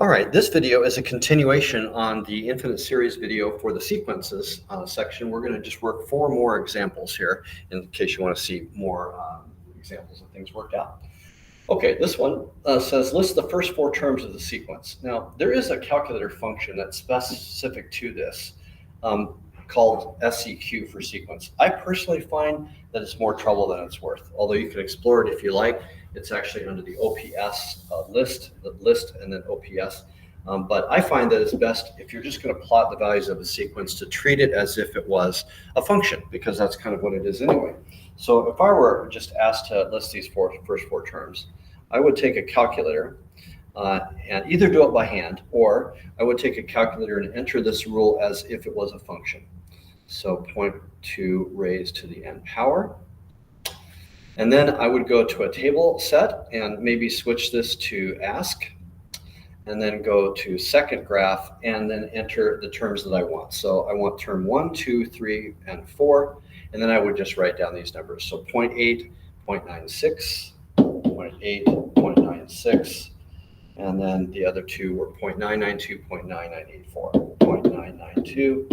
All right, this video is a continuation on the infinite series video for the sequences section. We're going to just work 4 more examples here in case you want to see more examples of things worked out. Okay, this one says list the first 4 terms of the sequence. Now, there is a calculator function that's specific to this called SEQ for sequence. I personally find that it's more trouble than it's worth, although you can explore it if you like. It's actually under the OPS list and then OPS. But I find that it's best if you're just going to plot the values of a sequence to treat it as if it was a function, because that's kind of what it is anyway. So if I were just asked to list these first 4 terms, I would take a calculator and either do it by hand, or I would take a calculator and enter this rule as if it was a function. So 0.2 raised to the n power. And then I would go to a table set and maybe switch this to ask, and then go to second graph and then enter the terms that I want. So I want term 1, 2, 3, and 4, and then I would just write down these numbers. So 0.8, 0.96, 0.8, 0.96, and then the other two were 0.992, 0.9984, 0.992,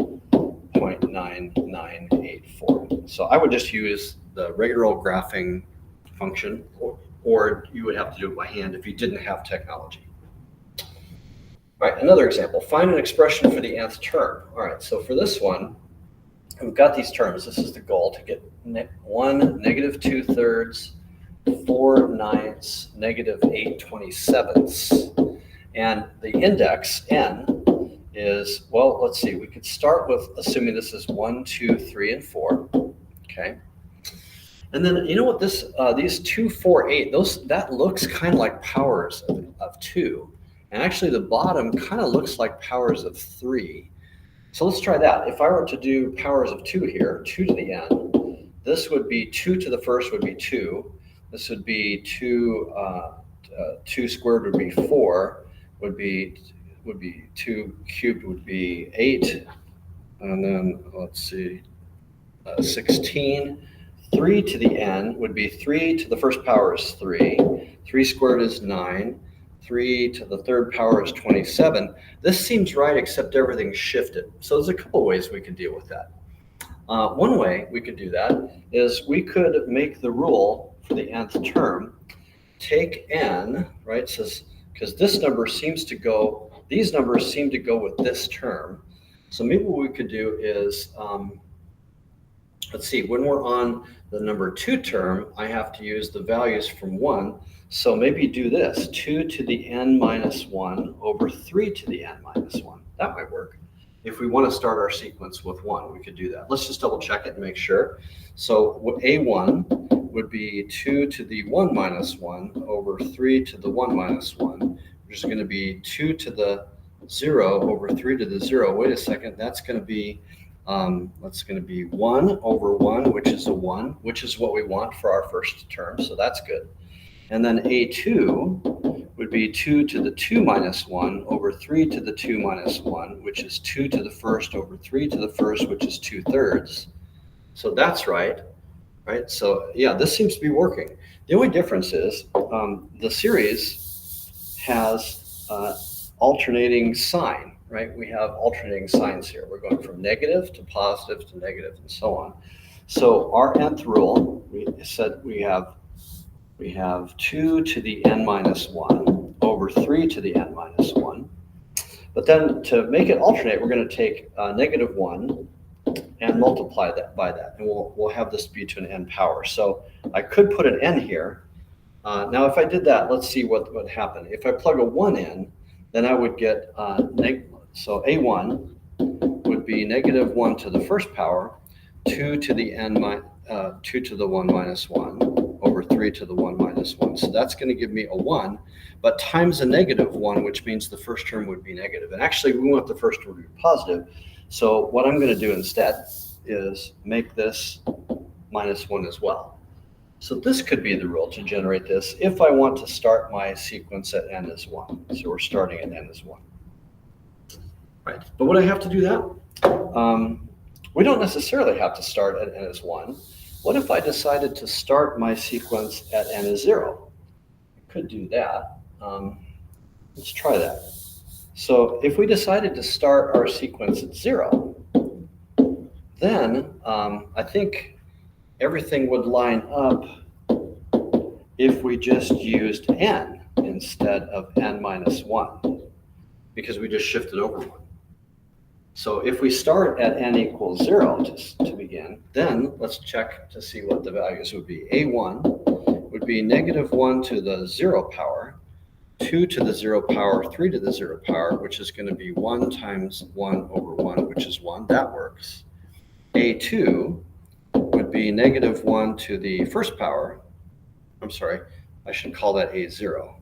0.9984. So I would just use the regular old graphing function, or you would have to do it by hand if you didn't have technology. All right, another example, find an expression for the nth term. All right, so for this one, we've got these terms. This is the goal, to get 1 negative 2/3, 4 9ths, negative 8 27ths. And the index, n, is, well, let's see, we could start with assuming this is 1, 2, 3, and 4, okay? And then, you know what, this these 2, 4, 8, that looks kind of like powers of 2. And actually the bottom kind of looks like powers of 3. So let's try that. If I were to do powers of 2 here, 2 to the n, this would be 2 to the first would be 2. This would be 2 squared would be 4, would be 2 cubed would be 8, and then let's see, 16. 3 to the n would be 3 to the first power is 3. 3 squared is 9. 3 to the third power is 27. This seems right, except everything's shifted. So there's a couple ways we could deal with that. One way we could do that is we could make the rule for the nth term, take n, right, says, because this number seems to go, these numbers seem to go with this term. So maybe what we could do is, let's see, when we're on the number 2 term, I have to use the values from 1. So maybe do this, 2 to the n minus 1 over 3 to the n minus 1. That might work. If we want to start our sequence with 1, we could do that. Let's just double check it and make sure. So A1 would be 2 to the 1 minus 1 over 3 to the 1 minus 1, which is going to be 2 to the 0 over 3 to the 0. Wait a second, that's going to be 1 over 1, which is a 1, which is what we want for our first term, so that's good. And then A2 would be 2 to the 2 minus 1 over 3 to the 2 minus 1, which is 2 to the first over 3 to the first, which is 2/3. So that's right? So yeah, this seems to be working. The only difference is the series has alternating sign, right? We have alternating signs here. We're going from negative to positive to negative and so on. So our nth rule, we said we have 2 to the n minus 1 over 3 to the n minus 1. But then to make it alternate, we're going to take negative 1 and multiply that by that. And we'll have this be to an n power. So I could put an n here. Now if I did that, let's see what would happen. If I plug a 1 in, then I would get, so A1 would be negative 1 to the first power, 2 to the 2 to the 1 minus 1 over 3 to the 1 minus 1. So that's going to give me a 1, but times a negative 1, which means the first term would be negative. And actually, we want the first term to be positive. So what I'm going to do instead is make this minus 1 as well. So this could be the rule to generate this if I want to start my sequence at n as 1. So we're starting at n as 1. Right. But would I have to do that? We don't necessarily have to start at n as 1. What if I decided to start my sequence at n as 0? I could do that. Let's try that. So if we decided to start our sequence at 0, then I think everything would line up if we just used n instead of n minus 1, because we just shifted over 1. So if we start at n equals 0 to begin, then let's check to see what the values would be. A1 would be -1 to the 0 power, 2 to the 0 power, 3 to the 0 power, which is going to be 1 times 1 over 1, which is 1. That works. A2 would be -1 to the first power. I'm sorry, I should call that A0.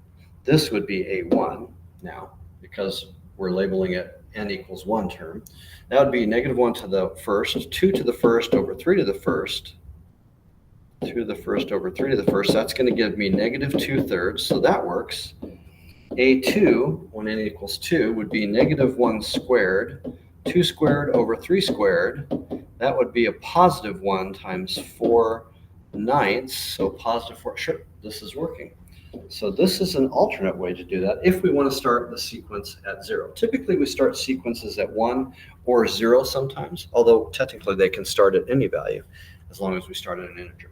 This would be A1 now, because we're labeling it n equals 1 term. That would be -1 to the first, 2 to the first over 3 to the first, 2 to the first over 3 to the first. That's going to give me -2/3, so that works. A2, when n equals 2, would be -1 squared, 2 squared over 3 squared. That would be a +1 times 4/9, so +4. Sure, this is working. So this is an alternate way to do that if we want to start the sequence at 0. Typically, we start sequences at 1 or 0 sometimes, although technically they can start at any value as long as we start at an integer.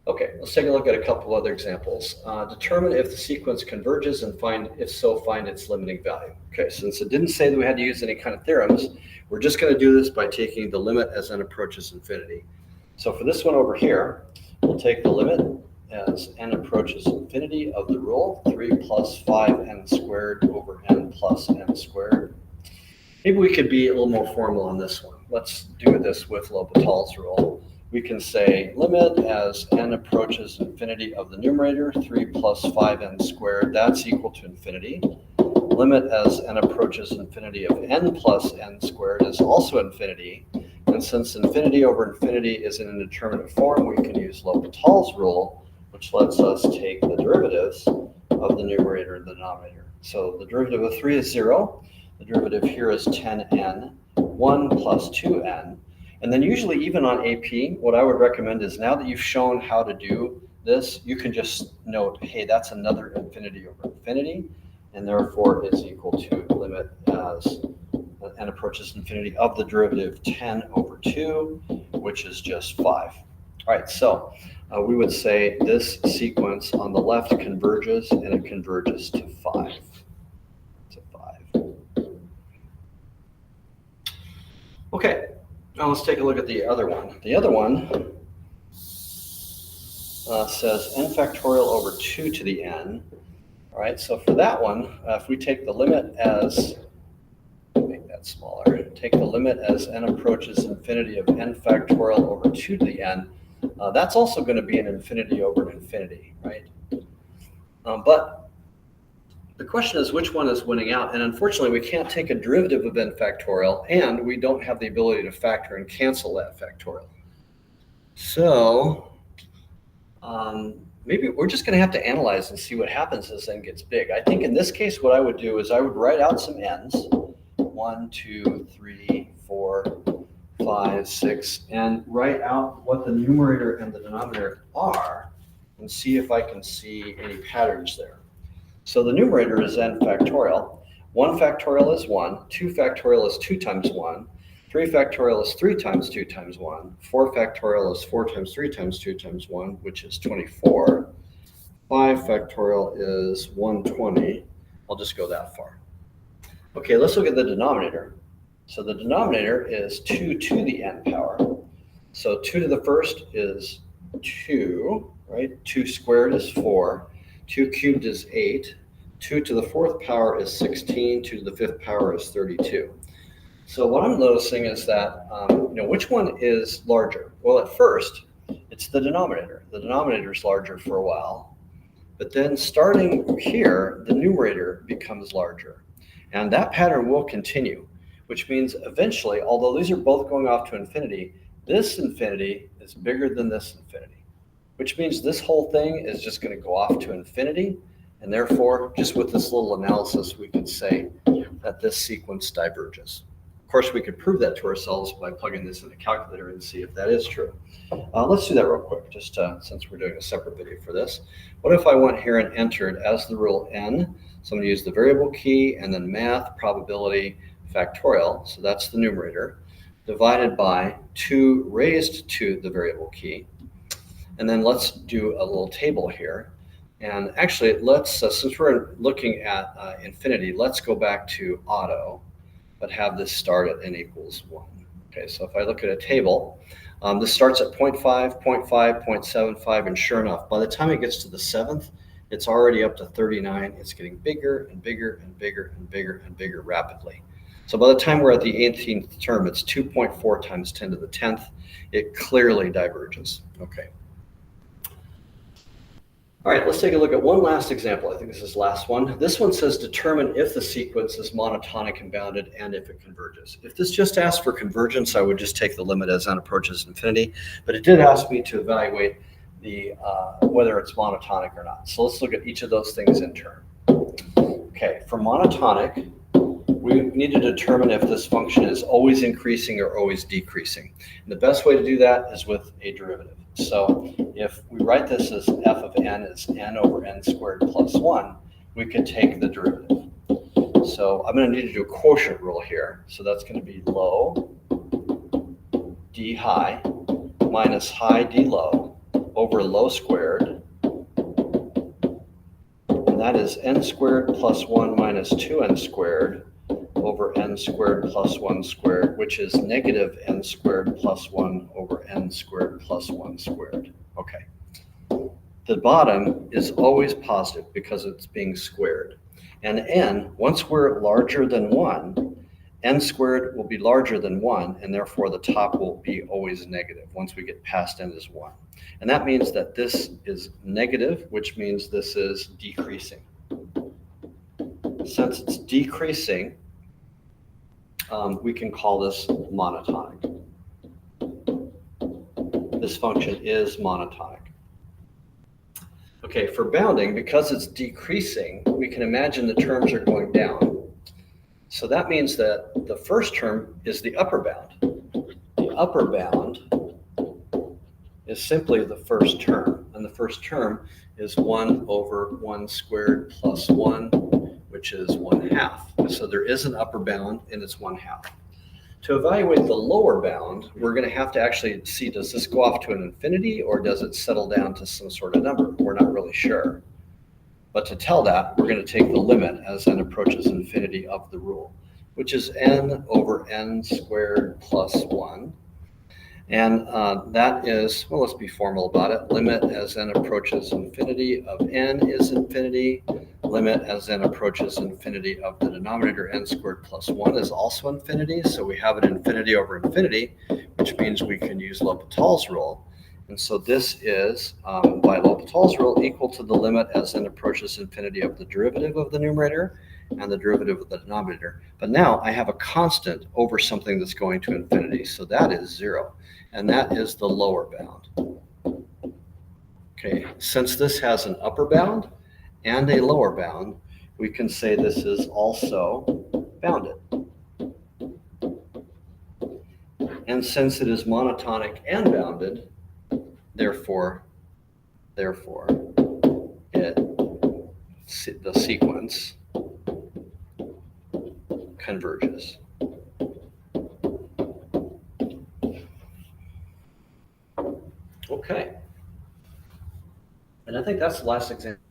Okay, let's take a look at a couple other examples. Determine if the sequence converges and if so, find its limiting value. Okay, since it didn't say that we had to use any kind of theorems, we're just going to do this by taking the limit as n approaches infinity. So for this one over here, we'll take the limit as n approaches infinity of the rule, 3 plus 5n squared over n plus n squared. Maybe we could be a little more formal on this one. Let's do this with L'Hopital's rule. We can say limit as n approaches infinity of the numerator, 3 plus 5n squared, that's equal to infinity. Limit as n approaches infinity of n plus n squared is also infinity. And since infinity over infinity is in an indeterminate form, we can use L'Hopital's rule, which lets us take the derivatives of the numerator and the denominator. So the derivative of 3 is 0. The derivative here is 10n, 1 plus 2n. And then usually even on AP, what I would recommend is now that you've shown how to do this, you can just note, hey, that's another infinity over infinity, and therefore is equal to limit as n approaches infinity of the derivative 10 over 2, which is just 5. All right, so we would say this sequence on the left converges, and it converges to 5. Okay, now let's take a look at the other one. The other one says n factorial over 2 to the n. All right, so for that one, if we take the limit as, make that smaller, take the limit as n approaches infinity of n factorial over 2 to the n, that's also going to be an infinity over an infinity, right? But the question is, which one is winning out? And unfortunately, we can't take a derivative of n factorial, and we don't have the ability to factor and cancel that factorial. So maybe we're just going to have to analyze and see what happens as n gets big. I think in this case, what I would do is I would write out some n's, 1, 2, 3, 4, 5, 6, and write out what the numerator and the denominator are and see if I can see any patterns there. So the numerator is n factorial. 1 factorial is 1, 2 factorial is 2 times 1, 3 factorial is 3 times 2 times 1, 4 factorial is 4 times 3 times 2 times 1, which is 24. 5 factorial is 120. I'll just go that far. Okay, let's look at the denominator. So the denominator is 2 to the n power. So 2 to the first is 2, right? 2 squared is 4. 2 cubed is 8. 2 to the fourth power is 16. 2 to the fifth power is 32. So what I'm noticing is that, which one is larger? Well, at first, it's the denominator. The denominator is larger for a while. But then starting here, the numerator becomes larger. And that pattern will continue, which means eventually, although these are both going off to infinity, this infinity is bigger than this infinity, which means this whole thing is just going to go off to infinity. And therefore, just with this little analysis, we can say that this sequence diverges. Of course, we could prove that to ourselves by plugging this in a calculator and see if that is true. Let's do that real quick, just since we're doing a separate video for this. What if I went here and entered as the rule n, so I'm going to use the variable key and then math probability factorial, so that's the numerator, divided by 2 raised to the variable key. And then let's do a little table here. And actually, let's, since we're looking at infinity, let's go back to auto, but have this start at n equals 1. Okay, so if I look at a table, this starts at 0.5, 0.5, 0.75, and sure enough, by the time it gets to the 7th, it's already up to 39. It's getting bigger and bigger and bigger and bigger and bigger rapidly. So by the time we're at the 18th term, it's 2.4 times 10 to the 10th. It clearly diverges. Okay. All right, let's take a look at one last example. I think this is the last one. This one says determine if the sequence is monotonic and bounded and if it converges. If this just asked for convergence, I would just take the limit as n approaches infinity, but it did ask me to evaluate the whether it's monotonic or not. So let's look at each of those things in turn. Okay, for monotonic, we need to determine if this function is always increasing or always decreasing. And the best way to do that is with a derivative. So if we write this as f of n is n over n squared plus 1, we could take the derivative. So I'm going to need to do a quotient rule here. So that's going to be low d high minus high d low over low squared. And that is n squared plus 1 minus 2n squared over n squared plus 1 squared, which is negative n squared plus 1 over n squared plus 1 squared. Okay. The bottom is always positive because it's being squared. And n, once we're larger than 1, n squared will be larger than 1, and therefore the top will be always negative once we get past n is 1. And that means that this is negative, which means this is decreasing. Since it's decreasing, we can call this monotonic. This function is monotonic. Okay, for bounding, because it's decreasing, we can imagine the terms are going down. So that means that the first term is the upper bound. The upper bound is simply the first term, and the first term is 1 over 1 squared plus 1, which is 1/2. So there is an upper bound, and it's 1/2. To evaluate the lower bound, we're going to have to actually see, does this go off to an infinity, or does it settle down to some sort of number? We're not really sure. But to tell that, we're going to take the limit as n approaches infinity of the rule, which is n over n squared plus 1. And that is, well, let's be formal about it. Limit as n approaches infinity of n is infinity. Limit as n approaches infinity of the denominator n squared plus 1 is also infinity. So we have an infinity over infinity, which means we can use L'Hopital's rule. And so this is, by L'Hopital's rule, equal to the limit as n approaches infinity of the derivative of the numerator and the derivative of the denominator. But now I have a constant over something that's going to infinity. So that is 0. And that is the lower bound. Okay, since this has an upper bound and a lower bound, we can say this is also bounded. And since it is monotonic and bounded, therefore, the sequence converges. Okay. And I think that's the last example.